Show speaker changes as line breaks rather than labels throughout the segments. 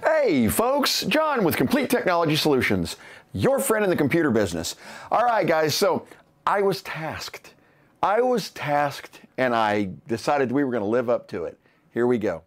Hey folks, John with Complete Technology Solutions, your friend in the computer business. All right guys, so I was tasked and I decided we were going to live up to it. Here we go.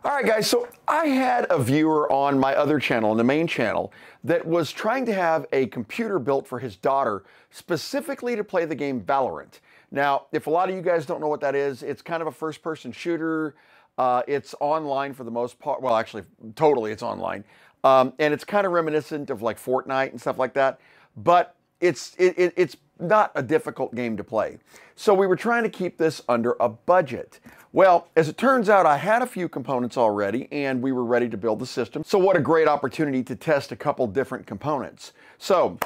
All right guys, so I had a viewer on my other channel, on the main channel, that was trying to have a computer built for his daughter specifically to play the game Valorant. Now, if a lot of you guys don't know what that is, it's kind of a first-person shooter. It's online for the most part. Well, actually, totally it's online. And it's kind of reminiscent of like Fortnite and stuff like that. But it's not a difficult game to play. So we were trying to keep this under a budget. Well, as it turns out, I had a few components already and we were ready to build the system. So what a great opportunity to test a couple different components. So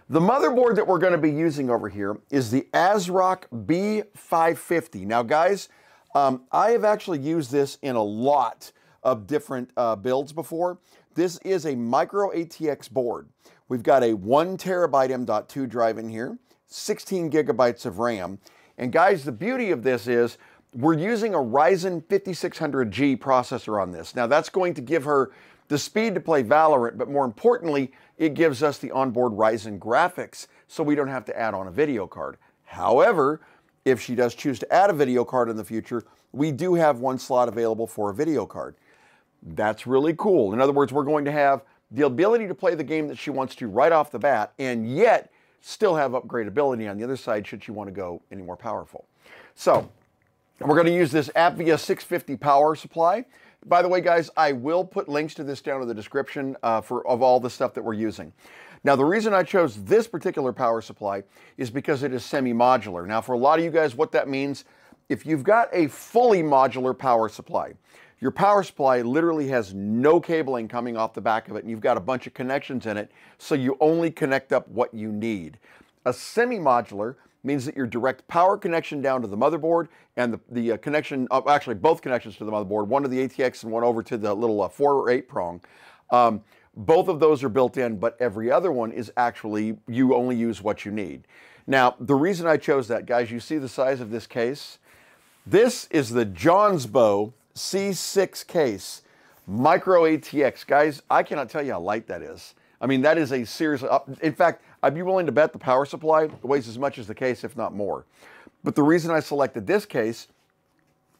the motherboard that we're going to be using over here is the ASRock B550. Now guys, I have actually used this in a lot of different builds before. This is a micro ATX board. We've got a 1 terabyte M.2 drive in here, 16 gigabytes of RAM. And guys, the beauty of this is we're using a Ryzen 5600G processor on this. Now that's going to give her the speed to play Valorant, but more importantly, it gives us the onboard Ryzen graphics so we don't have to add on a video card. However, if she does choose to add a video card in the future, we do have one slot available for a video card. That's really cool. In other words, we're going to have the ability to play the game that she wants to right off the bat, and yet still have upgradability on the other side should she want to go any more powerful. So we're going to use this Apevia 650 power supply. By the way, guys, I will put links to this down in the description of all the stuff that we're using. Now, the reason I chose this particular power supply is because it is semi-modular. Now, for a lot of you guys, what that means, if you've got a fully modular power supply, your power supply literally has no cabling coming off the back of it, and you've got a bunch of connections in it, so you only connect up what you need. A semi-modular means that your direct power connection down to the motherboard and the connection, actually both connections to the motherboard, one to the ATX and one over to the little 4 or 8 prong, both of those are built in, but every other one is actually, you only use what you need. Now, the reason I chose that, guys, you see the size of this case? This is the Jonsbo C6 Case, micro ATX. Guys, I cannot tell you how light that is. I mean, that is a serious, in fact, I'd be willing to bet the power supply weighs as much as the case, if not more. But the reason I selected this case,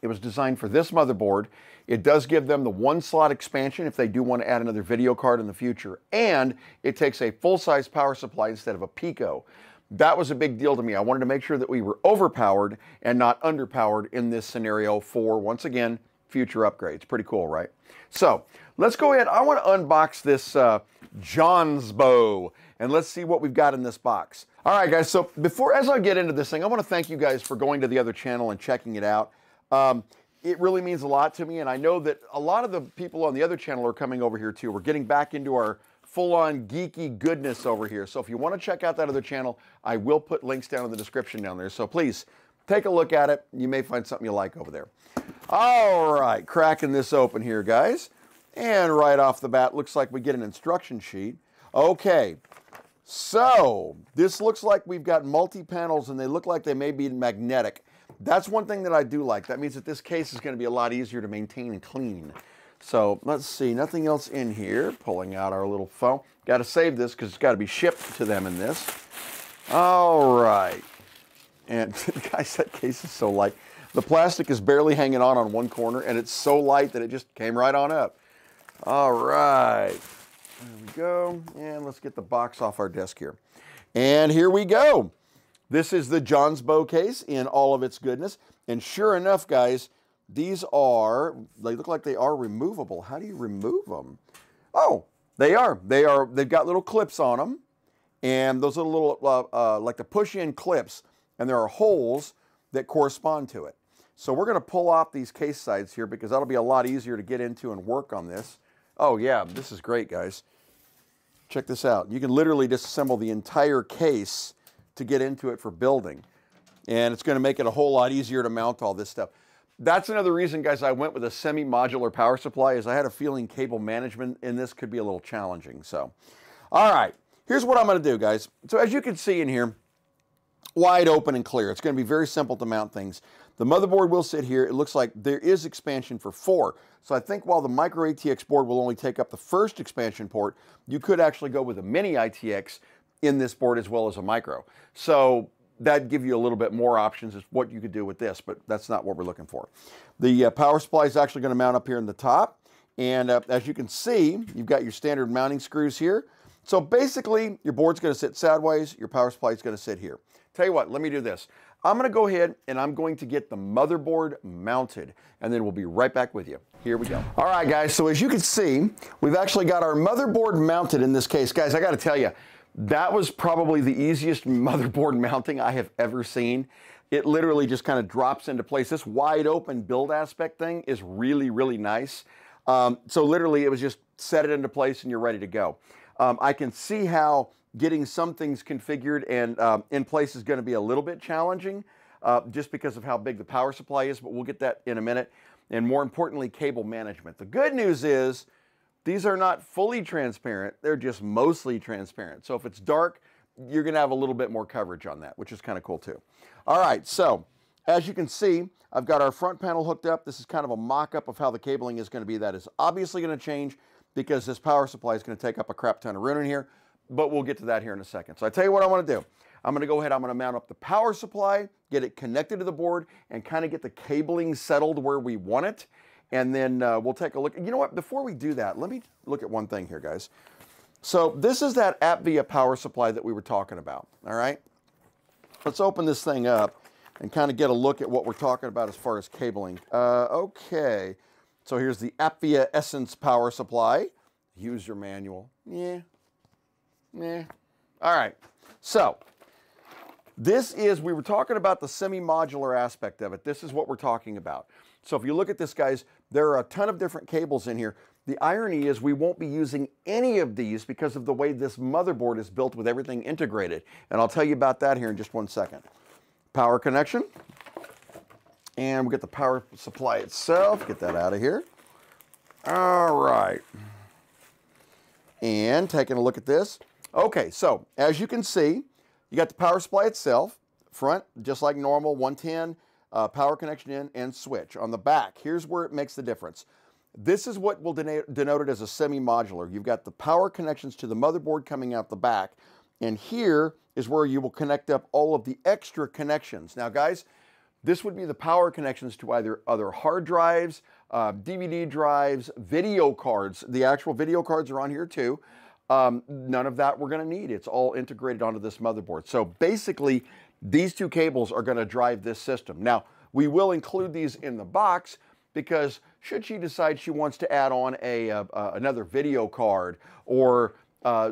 it was designed for this motherboard. It does give them the 1 slot expansion if they do want to add another video card in the future. And it takes a full-size power supply instead of a Pico. That was a big deal to me. I wanted to make sure that we were overpowered and not underpowered in this scenario for, once again, future upgrades. Pretty cool, right? So let's go ahead. I want to unbox this Jonsbo and let's see what we've got in this box. All right, guys. So as I get into this thing, I want to thank you guys for going to the other channel and checking it out. It really means a lot to me, and I know that a lot of the people on the other channel are coming over here too. We're getting back into our full-on geeky goodness over here. So if you want to check out that other channel, I will put links down in the description down there. So please take a look at it. You may find something you like over there. All right, cracking this open here, guys. And right off the bat, looks like we get an instruction sheet. Okay, so this looks like we've got multi-panels and they look like they may be magnetic. That's one thing that I do like. That means that this case is going to be a lot easier to maintain and clean. So let's see, nothing else in here. Pulling out our little phone. Got to save this because it's got to be shipped to them in this. All right. And guys, that case is so light. The plastic is barely hanging on one corner, and it's so light that it just came right on up. All right. There we go. And let's get the box off our desk here. And here we go. This is the Jonsbo case in all of its goodness. And sure enough, guys, they look like they are removable. How do you remove them? Oh, they are. They've got little clips on them. And those are little, like the push-in clips. And there are holes that correspond to it. So we're going to pull off these case sides here because that'll be a lot easier to get into and work on this. Oh yeah, this is great, guys. Check this out. You can literally disassemble the entire case to get into it for building. And it's going to make it a whole lot easier to mount all this stuff. That's another reason, guys, I went with a semi-modular power supply, is I had a feeling cable management in this could be a little challenging. So, all right, here's what I'm going to do, guys. So as you can see in here, wide open and clear. It's going to be very simple to mount things. The motherboard will sit here. It looks like there is expansion for 4. So I think while the micro ATX board will only take up the first expansion port, you could actually go with a mini ITX in this board as well as a micro. So that'd give you a little bit more options as what you could do with this, but that's not what we're looking for. The power supply is actually going to mount up here in the top. And as you can see, you've got your standard mounting screws here. So basically, your board's going to sit sideways. Your power supply is going to sit here. Tell you what, let me do this. I'm going to go ahead and I'm going to get the motherboard mounted, and then we'll be right back with you. Here we go. All right, guys, so as you can see, we've actually got our motherboard mounted in this case. Guys, I got to tell you, that was probably the easiest motherboard mounting I have ever seen. It literally just kind of drops into place. This wide open build aspect thing is really, really nice. So literally it was just set it into place and you're ready to go. I can see how getting some things configured and in place is going to be a little bit challenging just because of how big the power supply is, but we'll get that in a minute. And more importantly, cable management. The good news is these are not fully transparent. They're just mostly transparent. So if it's dark, you're going to have a little bit more coverage on that, which is kind of cool too. All right, so as you can see, I've got our front panel hooked up. This is kind of a mock-up of how the cabling is going to be. That is obviously going to change because this power supply is going to take up a crap ton of room in here, but we'll get to that here in a second. So I tell you what I want to do. I'm going to go ahead, I'm going to mount up the power supply, get it connected to the board, and kind of get the cabling settled where we want it. And then we'll take a look. You know what, before we do that, let me look at one thing here, guys. So this is that Apevia power supply that we were talking about, all right? Let's open this thing up and kind of get a look at what we're talking about as far as cabling. Okay, so here's the Apevia Essence power supply. User manual. Yeah. All right, so this is, we were talking about the semi-modular aspect of it. This is what we're talking about. So if you look at this, guys, there are a ton of different cables in here. The irony is we won't be using any of these because of the way this motherboard is built with everything integrated. And I'll tell you about that here in just one second. Power connection. And we'll get the power supply itself. Get that out of here. All right. And taking a look at this. Okay, so as you can see, you got the power supply itself, front, just like normal, 110, power connection in and switch. On the back, here's where it makes the difference. This is what will denote it as a semi-modular. You've got the power connections to the motherboard coming out the back, and here is where you will connect up all of the extra connections. Now, guys, this would be the power connections to either other hard drives, DVD drives, video cards. The actual video cards are on here too. None of that we're going to need. It's all integrated onto this motherboard. So basically, these two cables are going to drive this system. Now, we will include these in the box because should she decide she wants to add on another video card, or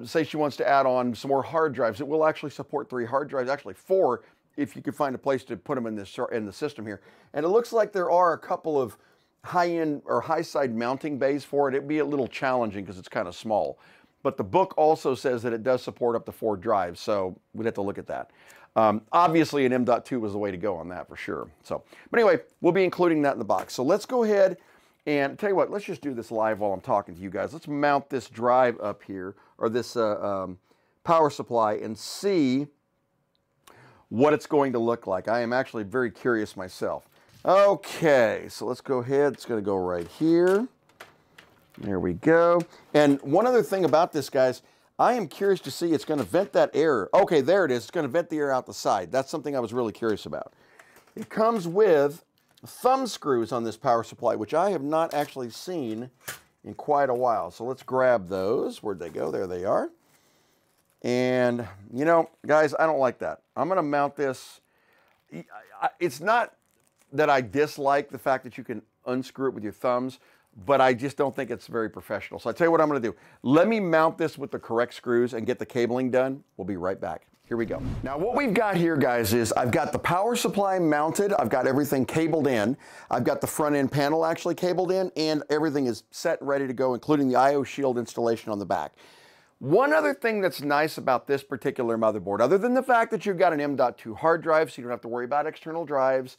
say she wants to add on some more hard drives, it will actually support 3 hard drives, actually 4, if you could find a place to put them in the system here. And it looks like there are a couple of high-end or high-side mounting bays for it. It'd be a little challenging because it's kind of small. But the book also says that it does support up to 4 drives, so we'd have to look at that. Obviously, an M.2 was the way to go on that for sure. So, but anyway, we'll be including that in the box. So let's go ahead and tell you what, let's just do this live while I'm talking to you guys. Let's mount this drive up here, or this power supply, and see what it's going to look like. I am actually very curious myself. Okay, so let's go ahead. It's going to go right here. There we go. And one other thing about this, guys, I am curious to see, it's going to vent that air. Okay, there it is. It's going to vent the air out the side. That's something I was really curious about. It comes with thumb screws on this power supply, which I have not actually seen in quite a while. So let's grab those. Where'd they go? There they are. And, you know, guys, I don't like that. I'm going to mount this. It's not that I dislike the fact that you can unscrew it with your thumbs, but I just don't think it's very professional. So I tell you what I'm going to do. Let me mount this with the correct screws and get the cabling done. We'll be right back. Here we go. Now what we've got here, guys, is I've got the power supply mounted. I've got everything cabled in. I've got the front end panel actually cabled in, and everything is set and ready to go, including the IO Shield installation on the back. One other thing that's nice about this particular motherboard, other than the fact that you've got an M.2 hard drive, so you don't have to worry about external drives,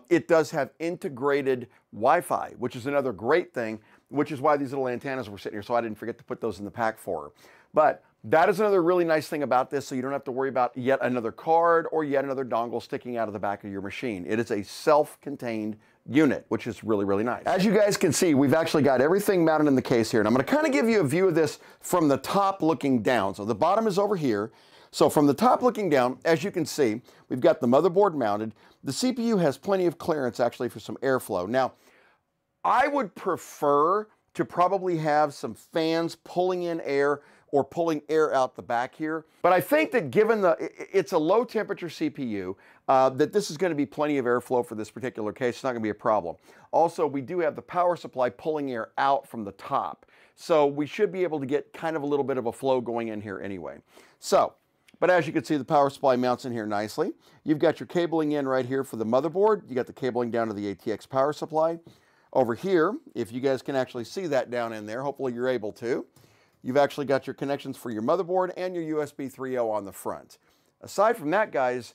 it does have integrated Wi-Fi, which is another great thing, which is why these little antennas were sitting here, so I didn't forget to put those in the pack for her. But That is another really nice thing about this, so you don't have to worry about yet another card or yet another dongle sticking out of the back of your machine. It is a self-contained unit, which is really, really nice. As you guys can see, we've actually got everything mounted in the case here, and I'm going to kind of give you a view of this from the top looking down. So the bottom is over here. So from the top looking down, as you can see, we've got the motherboard mounted. The CPU has plenty of clearance actually for some airflow. Now, I would prefer to probably have some fans pulling in air or pulling air out the back here. But I think that given it's a low temperature CPU, that this is going to be plenty of airflow for this particular case. It's not going to be a problem. Also, we do have the power supply pulling air out from the top. So we should be able to get kind of a little bit of a flow going in here anyway. So, but as you can see, the power supply mounts in here nicely. You've got your cabling in right here for the motherboard. You got the cabling down to the ATX power supply. Over here, if you guys can actually see that down in there, hopefully you're able to, you've actually got your connections for your motherboard and your USB 3.0 on the front. Aside from that, guys,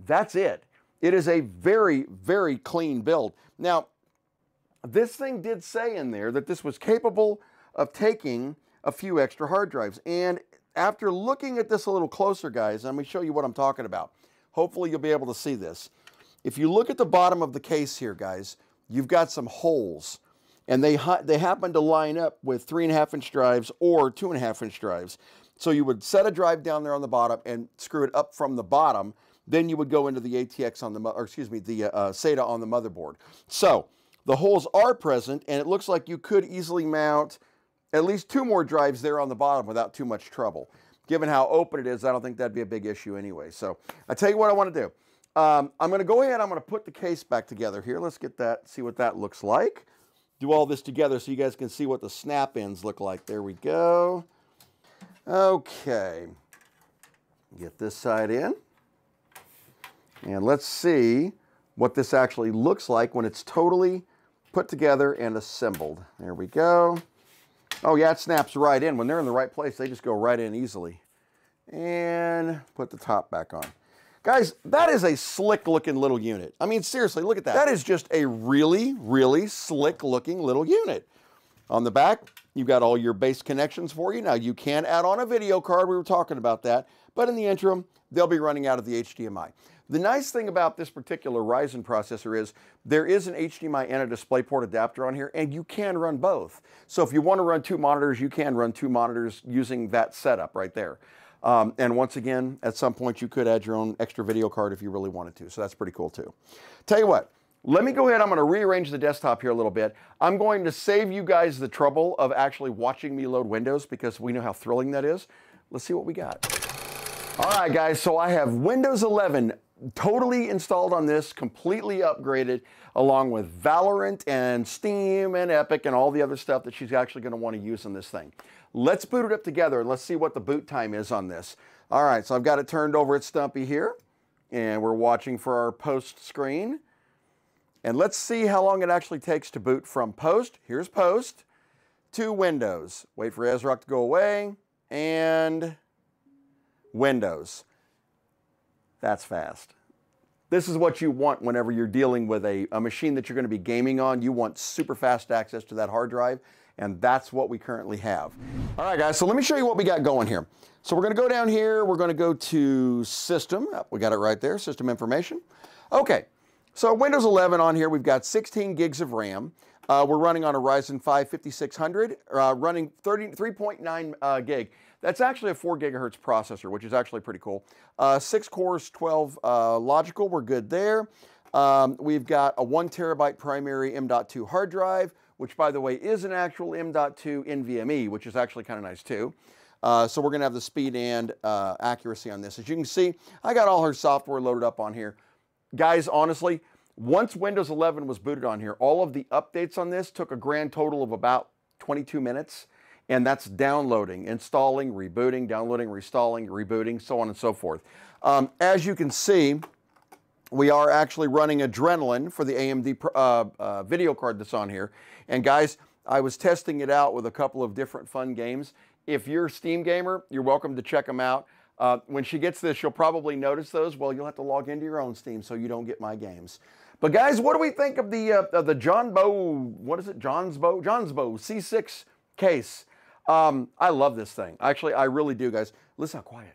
that's it. It is a very, very clean build. Now, this thing did say in there that this was capable of taking a few extra hard drives. And after looking at this a little closer, guys, let me show you what I'm talking about. Hopefully you'll be able to see this. If you look at the bottom of the case here, guys, you've got some holes. And they happen to line up with 3.5-inch drives or 2.5-inch drives. So you would set a drive down there on the bottom and screw it up from the bottom. Then you would go into the ATX on the, or excuse me, the SATA on the motherboard. So the holes are present, and it looks like you could easily mount at least 2 more drives there on the bottom without too much trouble. Given how open it is, I don't think that'd be a big issue anyway. So I tell you what I want to do. I'm going to go ahead. I'm going to put the case back together here. Let's get that, see what that looks like. Do all this together so you guys can see what the snap ends look like. There we go. Okay. Get this side in. And let's see what this actually looks like when it's totally put together and assembled. There we go. Oh yeah, it snaps right in. When they're in the right place, they just go right in easily. And put the top back on. Guys, that is a slick looking little unit. I mean, seriously, look at that. That is just a really, really slick looking little unit. On the back, you've got all your base connections for you. Now, you can add on a video card. We were talking about that. But in the interim, they'll be running out of the HDMI. The nice thing about this particular Ryzen processor is there is an HDMI and a DisplayPort adapter on here, and you can run both. So if you want to run 2 monitors, you can run 2 monitors using that setup right there. And once again, at some point, you could add your own extra video card if you really wanted to. So that's pretty cool too. Tell you what, let me go ahead. I'm going to rearrange the desktop here a little bit. I'm going to save you guys the trouble of actually watching me load Windows because we know how thrilling that is. Let's see what we got. All right, guys. So I have Windows 11 totally installed on this, completely upgraded, along with Valorant and Steam and Epic and all the other stuff that she's actually going to want to use on this thing. Let's boot it up together and let's see what the boot time is on this. All right, so I've got it turned over at Stumpy here, and we're watching for our post screen. And let's see how long it actually takes to boot from post. Here's post to Windows. Wait for ASRock to go away, and Windows. That's fast. This is what you want whenever you're dealing with a machine that you're going to be gaming on. You want super fast access to that hard drive, and that's what we currently have. All right, guys, so let me show you what we got going here. So we're going to go down here. We're going to go to System. Oh, we got it right there, System Information. Okay, so Windows 11 on here, we've got 16 gigs of RAM. We're running on a Ryzen 5 5600, running 3.9 gig. That's actually a 4 gigahertz processor, which is actually pretty cool. 6 cores, 12 logical, we're good there. We've got a 1 terabyte primary M.2 hard drive, which by the way is an actual M.2 NVMe, which is actually kind of nice too. So we're gonna have the speed and accuracy on this. As you can see, I got all her software loaded up on here. Guys, honestly, once Windows 11 was booted on here, all of the updates on this took a grand total of about 22 minutes. And that's downloading, installing, rebooting, downloading, reinstalling, rebooting, so on and so forth. As you can see, we are actually running Adrenaline for the AMD video card that's on here. And guys, I was testing it out with a couple of different fun games. If you're a Steam gamer, you're welcome to check them out. When she gets this, she'll probably notice those. Well, you'll have to log into your own Steam so you don't get my games. But guys, what do we think of the Jonsbo C6 Case? I love this thing. Actually, I really do, guys. Listen how quiet.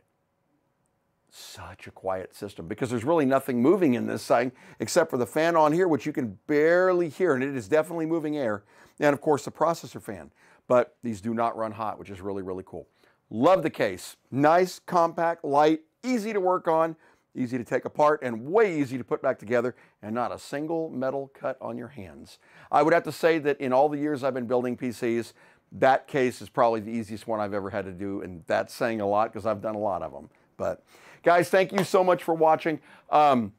Such a quiet system because there's really nothing moving in this thing except for the fan on here, which you can barely hear, and it is definitely moving air. And of course the processor fan, but these do not run hot, which is really, really cool. Love the case. Nice, compact, light, easy to work on, easy to take apart, and way easy to put back together, and not a single metal cut on your hands. I would have to say that in all the years I've been building PCs, that case is probably the easiest one I've ever had to do, and that's saying a lot because I've done a lot of them. But guys, thank you so much for watching. The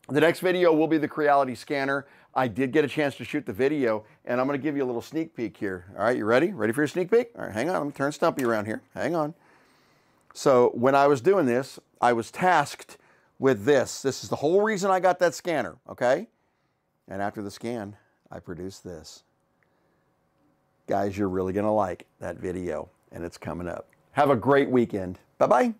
next video will be the Creality scanner. I did get a chance to shoot the video, and I'm going to give you a little sneak peek here. All right, you ready? Ready for your sneak peek? All right, hang on. I'm going to turn Stumpy around here. Hang on. So when I was doing this, I was tasked with this. This is the whole reason I got that scanner, okay? And after the scan, I produced this. Guys, you're really going to like that video, and it's coming up. Have a great weekend. Bye-bye.